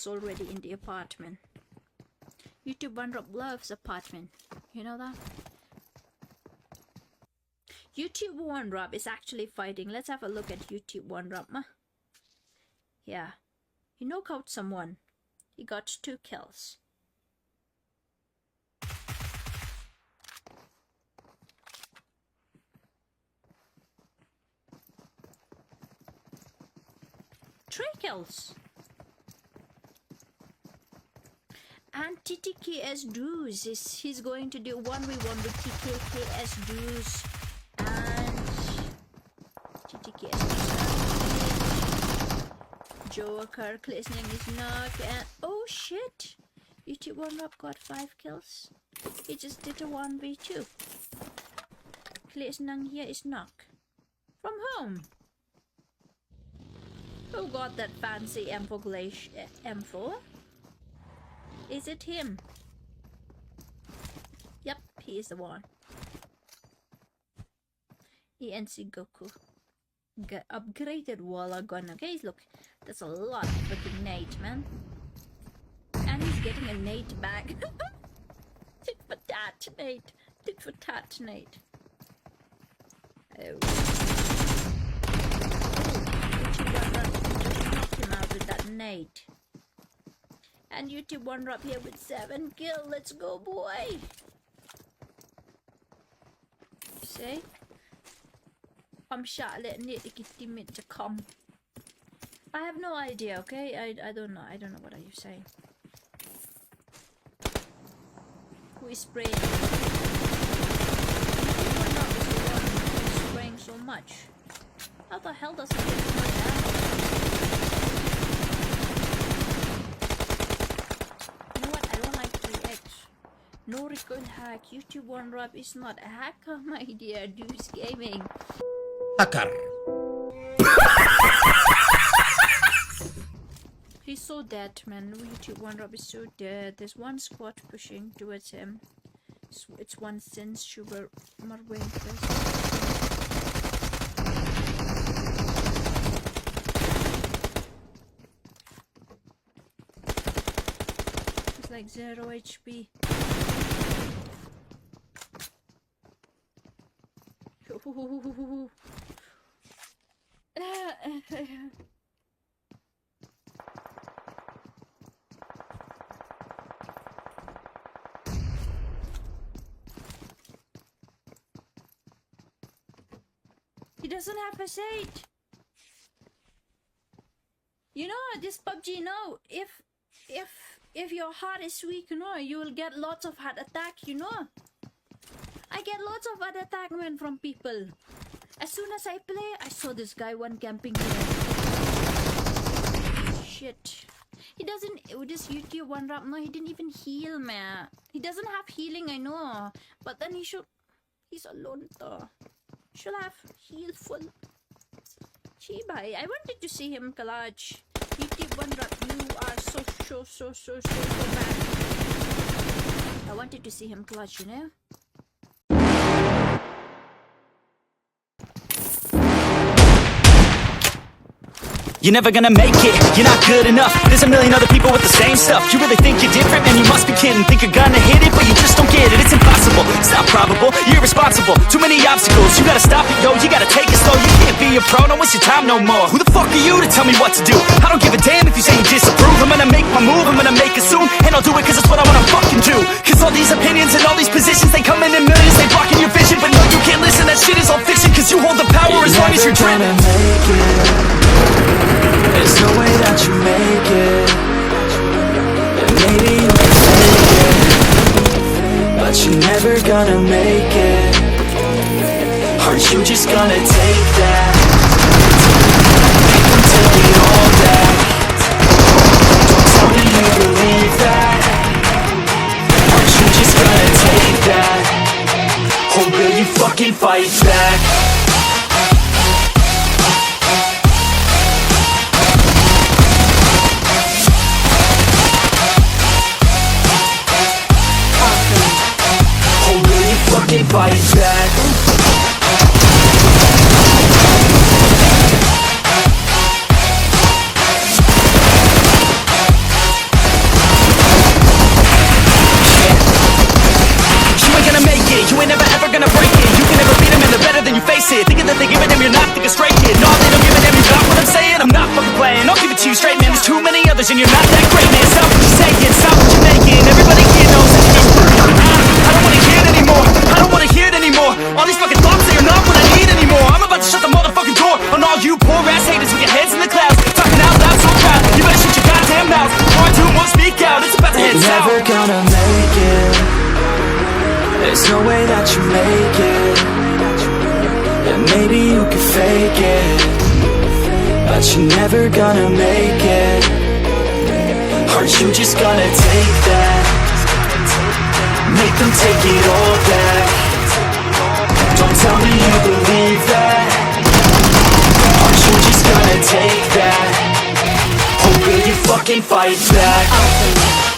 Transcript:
kills already in the apartment. YouTube One Drop loves apartment. You know that? YouTube One Drop is actually fighting. Let's have a look at YouTube One Drop. Yeah. He knocked out someone. He got 2 kills. Three kills. And TTKS Dues he's going to do 1v1 with TTKS Dues and TTKS Dues. Joker listening is knocked and oh shit! YouTube One Drop got 5 kills. He just did a 1v2. Listening here is knocked. From home. Who got that fancy M4? Is it him? Yep, he is the one. ENC Goku. Upgraded wall gun. Okay, look, that's a lot of freaking nade, man. And he's getting a nade back. Tit for tat, nade. Tit for tat, nade. Oh. Him out with that nade. And YouTube One Drop here with 7 kills. Let's go, boy. See? I'm shot letting it get me to come. I have no idea, okay? I don't know. I don't know what are you saying. Who is spraying? YouTube One Drop is the one who's spraying so much. How the hell does he get so much ammo? No recoil hack. YouTube One Drop is not a hacker, my dear. Deuce Gaming. Hacker. He's so dead, man. YouTube One Drop is so dead. There's one squad pushing towards him. It's one since sugar marwing first. It's like 0 HP. He doesn't have first aid. You know this PUBG. No, if your heart is weak, you know, you will get lots of heart attack. You know. I get lots of heart attack, man, from people. As soon as I play, I saw this guy one camping here. Shit. He doesn't, with this YouTube One Drop, no, he didn't even heal, man. He doesn't have healing, I know. But then he should, he's alone though. Should have heal full. Chibai, I wanted to see him clutch. YouTube One Drop, you are so bad. I wanted to see him clutch, you know. You're never gonna make it, you're not good enough. There's a million other people with the same stuff. You really think you're different? Man, you must be kidding. Think you're gonna hit it, but you just don't get it. It's impossible, it's not probable, you're irresponsible. Too many obstacles, you gotta stop it, yo. You gotta take it slow, you can't be a pro. Don't waste your time no more. Who the fuck are you to tell me what to do? I don't give a damn if you say you disapprove. I'm gonna make my move, I'm gonna make it soon. And I'll do it cause it's what I wanna fucking do. Cause all these opinions and all these positions, they come in millions, they blocking your vision. But no, you can't listen, that shit is all fiction. Cause you hold the power as long as you're dreaming. There's no way that you make it. And maybe you can fake it, but you're never gonna make it. Aren't you just gonna take that? I'm taking all that. Don't tell me you believe that. Aren't you just gonna take that? Or will you fucking fight back? Fight back. face it. Thinking that they give a damn, you're not thinking straight, kid. No, they don't give a damn, you got what I'm saying? I'm not fucking playing, I'll give it to you straight, man. There's too many others and you're not that great, man. Stop what you're saying, stop what you're making. Everybody here knows that you're I don't wanna hear it anymore, I don't wanna hear it anymore. All these fucking thoughts, they are not what I need anymore. I'm about to shut the motherfucking door on all you poor ass haters with your heads in the clouds, talking out loud so proud. You better shut your goddamn mouth before I do won't speak out. It's about to head You're south. never gonna make it. There's no way that you make it. And maybe you can fake it, but you're never gonna make it. Aren't you just gonna take that? Make them take it all back. Don't tell me you believe that. Aren't you just gonna take that? Or will you fucking fight back?